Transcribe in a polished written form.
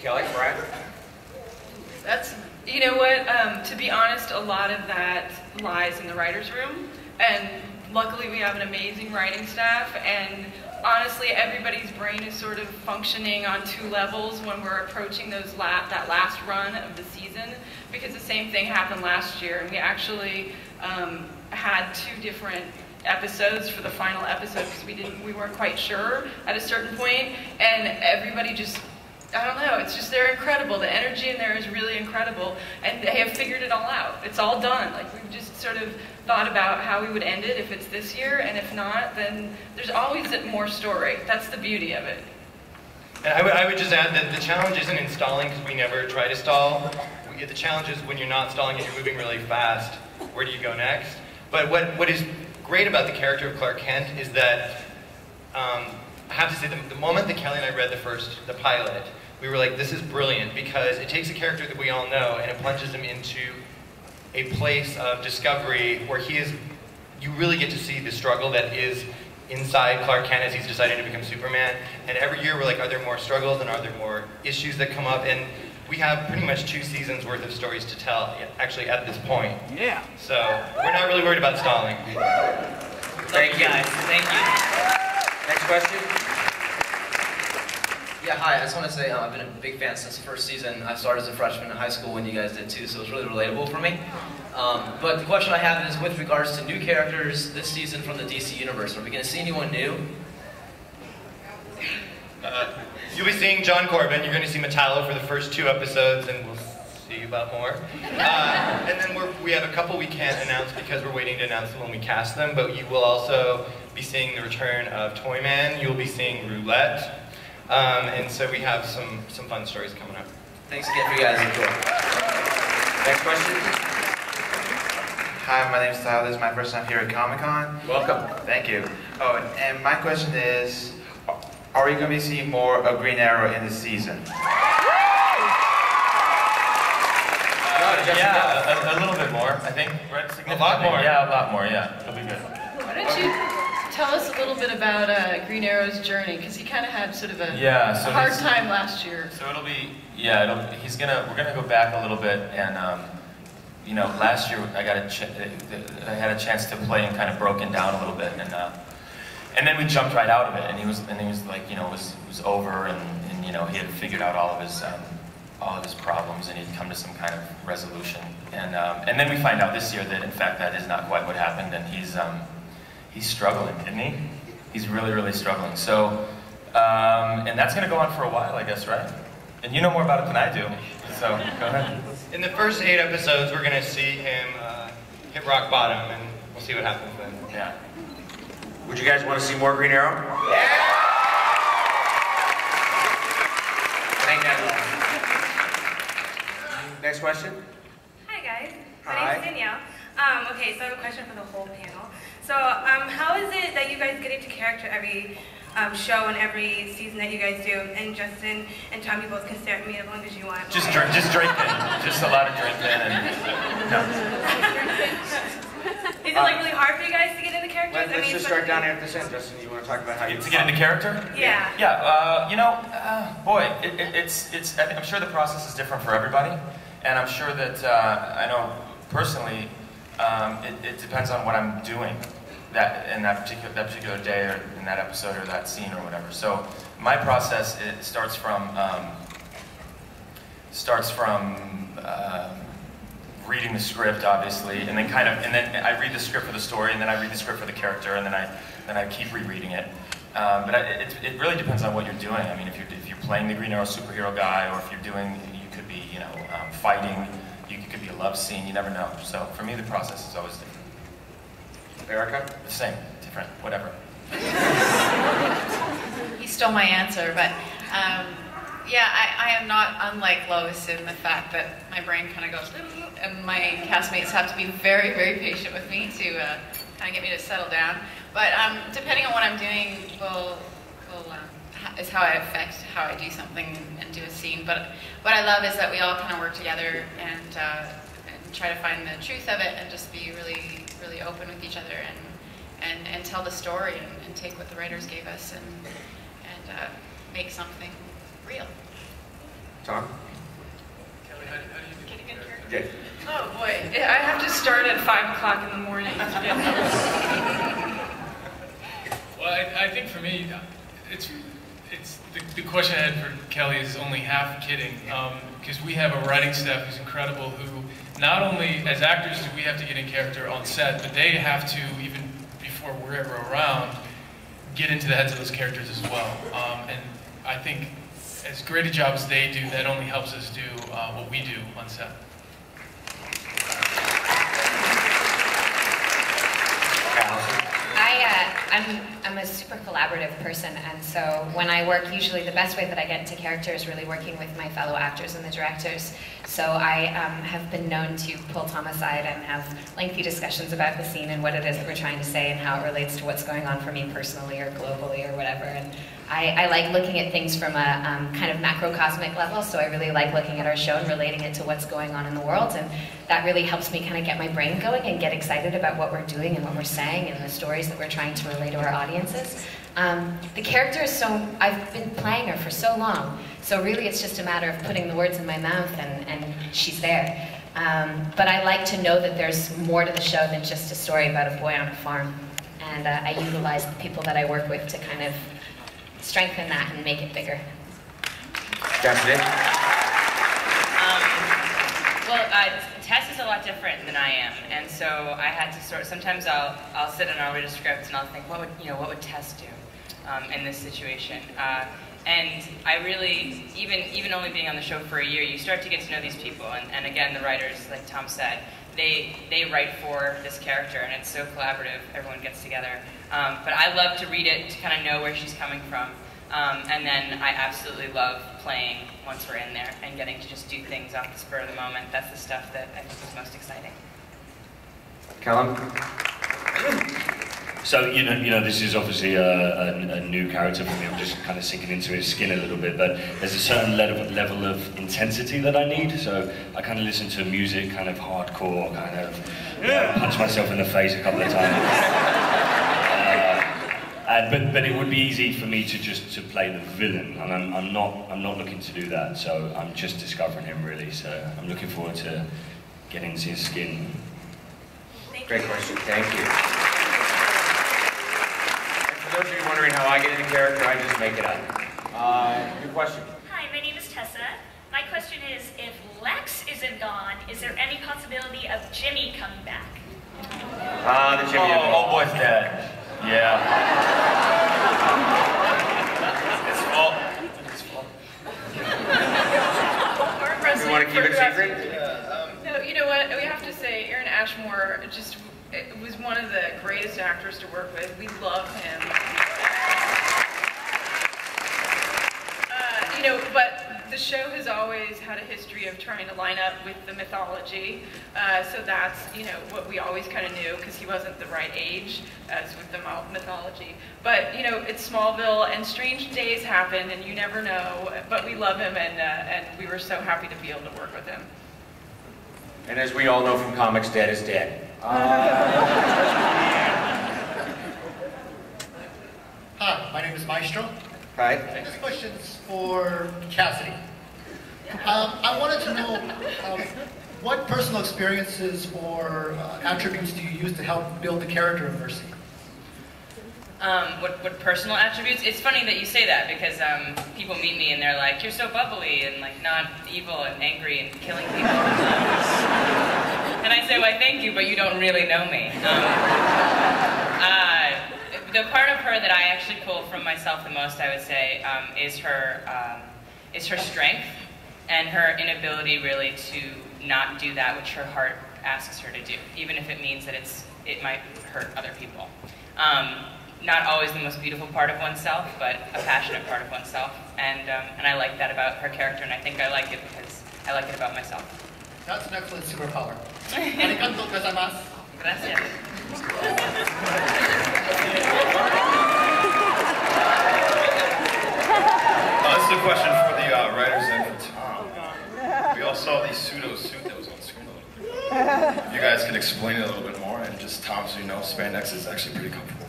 Kelly, Brad? That's, you know what, to be honest, a lot of that lies in the writer's room, and luckily we have an amazing writing staff, and honestly everybody's brain is sort of functioning on two levels when we're approaching that last run of the season, because the same thing happened last year, and we actually had two different episodes for the final episode because we weren't quite sure at a certain point, and everybody just, I don't know, it's just, they're incredible. The energy in there is really incredible, and they have figured it all out. It's all done. Like, we've just sort of thought about how we would end it if it's this year, and if not, then there's always more story. That's the beauty of it. And I would just add that the challenge isn't in stalling, because we never try to stall. The challenge is when you're not stalling and you're moving really fast, where do you go next? But what is great about the character of Clark Kent is that, I have to say, the moment that Kelly and I read the pilot, we were like, this is brilliant, because it takes a character that we all know and it plunges him into a place of discovery where you really get to see the struggle that is inside Clark Kent as he's deciding to become Superman. And every year we're like, are there more struggles and are there more issues that come up? And we have pretty much 2 seasons worth of stories to tell, actually, at this point. Yeah. So we're not really worried about stalling. Thank you, guys. Thank you. Next question. Yeah, hi. I just want to say I've been a big fan since the first season. I started as a freshman in high school when you guys did too, so it was really relatable for me. But the question I have is with regards to new characters this season from the DC Universe. Are we going to see anyone new? You'll be seeing John Corbin. You're going to see Metallo for the first 2 episodes, and we'll see about more. And then we have a couple we can't announce because we're waiting to announce them when we cast them, but you will also be seeing the return of Toyman. You'll be seeing Roulette. And so we have some fun stories coming up. Thanks again for you guys. Enjoy. Next question. Hi, my name is Tyler. This is my first time here at Comic-Con. Welcome. Thank you. Oh, and my question is, are we going to be seeing more of Green Arrow in this season? Yeah, a little bit more, I think. A lot more. Yeah, a lot more, yeah. It'll be good. Why don't you tell us a little bit about Green Arrow's journey, because he kind of had sort of a hard time last year. So it'll be, we're gonna go back a little bit, and you know, last year I had a chance to play and kind of broken down a little bit, and then we jumped right out of it, and he was like, you know, it was over, and you know, he had figured out all of his problems, and he'd come to some kind of resolution, and then we find out this year that in fact that is not quite what happened, and he's struggling, isn't he? He's really, really struggling. So, and that's going to go on for a while, I guess, right? And you know more about it than I do, so go ahead. In the first 8 episodes, we're going to see him hit rock bottom, and we'll see what happens then. Yeah. Would you guys want to see more Green Arrow? Yeah! Thank you. Next question. Hi guys, Hi. my name's Danielle. Okay, so I have a question for the whole panel. So, how is it that you guys get into character every show and every season that you guys do? And Justin and Tom, you both can stare at me as long as you want. Just drinking. Just a lot of drinking. And, no. Is it like really hard for you guys to get into characters? Let's just start down here at this end. Justin, you want to talk about how you to get into character? Yeah. Yeah. You know, boy, I'm sure the process is different for everybody, and I'm sure that I know personally, it depends on what I'm doing in that particular day or in that episode or that scene or whatever. So my process starts from reading the script, obviously, and then I read the script for the story, and then I read the script for the character, and then I keep rereading it. But it really depends on what you're doing. I mean, if you're playing the Green Arrow superhero guy, or if you're doing, you could be, you know, fighting. It could be a love scene. You never know. So for me, the process is always different. Erica? The same, different, whatever. You stole my answer, but yeah, I am not unlike Lois in the fact that my brain kind of goes, and my castmates have to be very, very patient with me to kind of get me to settle down. But depending on what I'm doing is how I affect how I do something and do a scene. But what I love is that we all kind of work together and try to find the truth of it and just be really, really open with each other and tell the story and take what the writers gave us and make something real. Tom? Kelly, how do you get a character? Yeah. Oh boy, I have to start at 5 o'clock in the morning. Well, I think for me, it's the question I had for Kelly is only half kidding, because we have a writing staff who's incredible, who not only as actors do we have to get in character on set, but they have to, even before we're ever around, get into the heads of those characters as well. And I think as great a job as they do, that only helps us do what we do on set. I'm a super collaborative person, and so when I work, usually the best way that I get into character is really working with my fellow actors and the directors. So I have been known to pull Tom aside and have lengthy discussions about the scene and what it is that we're trying to say and how it relates to what's going on for me personally or globally or whatever. And I like looking at things from a kind of macrocosmic level, so I really like looking at our show and relating it to what's going on in the world, and that really helps me kind of get my brain going and get excited about what we're doing and what we're saying and the stories that we're trying to relay to our audiences. The character is so, I've been playing her for so long, so really it's just a matter of putting the words in my mouth and she's there. But I like to know that there's more to the show than just a story about a boy on a farm, and I utilize the people that I work with to kind of strengthen that and make it bigger. Cassidy? Tess is a lot different than I am, and so I had to sometimes I'll sit and I'll read a script and I'll think, what would Tess do in this situation? And I really, even only being on the show for a year, you start to get to know these people, and again, the writers, like Tom said, they write for this character, and it's so collaborative, everyone gets together. But I love to read it to kind of know where she's coming from. And then I absolutely love playing once we're in there and getting to just do things off the spur of the moment. That's the stuff that I think is most exciting. Callum? So, you know, this is obviously a new character for me. I'm just kind of sinking into his skin a little bit, but there's a certain level of intensity that I need. So I kind of listen to music, kind of hardcore, kind of punch myself in the face a couple of times. But it would be easy for me to play the villain, and I'm not looking to do that. So I'm just discovering him really. So I'm looking forward to getting into his skin. Great question. Thank you. And for those of you wondering how I get into character, I just make it up. Your question. Hi, my name is Tessa. My question is, if Lex isn't gone, is there any possibility of Jimmy coming back? The Jimmy. Oh, boy's dead. Yeah. It's full. It's full. You want to keep it secret? No, you know what? We have to say, Aaron Ashmore was one of the greatest actors to work with. We love him. You know, but the show has always had a history of trying to line up with the mythology. So that's, you know, what we always kind of knew, because he wasn't the right age as with the mythology. But, you know, it's Smallville, and strange days happen, and you never know. But we love him, and we were so happy to be able to work with him. And as we all know from comics, dead is dead. Hi, my name is Maestro. Hi. This question's for Cassidy. I wanted to know what personal experiences or attributes do you use to help build the character of Mercy? What personal attributes? It's funny that you say that, because people meet me and they're like, you're so bubbly and like not evil and angry and killing people. And I say, why thank you, but you don't really know me. The part of her that I actually pull from myself the most, I would say, is her strength and her inability really to not do that which her heart asks her to do, even if it means that it might hurt other people. Not always the most beautiful part of oneself, but a passionate part of oneself, and I like that about her character, and I think I like it because I like it about myself. That's an excellent superpower. Arigatou gozaimasu. Gracias. This is a question for the writers and for Tom. We all saw the pseudo suit that was on screen a little bit. You guys can explain it a little bit more, and just Tom, so you know, spandex is actually pretty comfortable.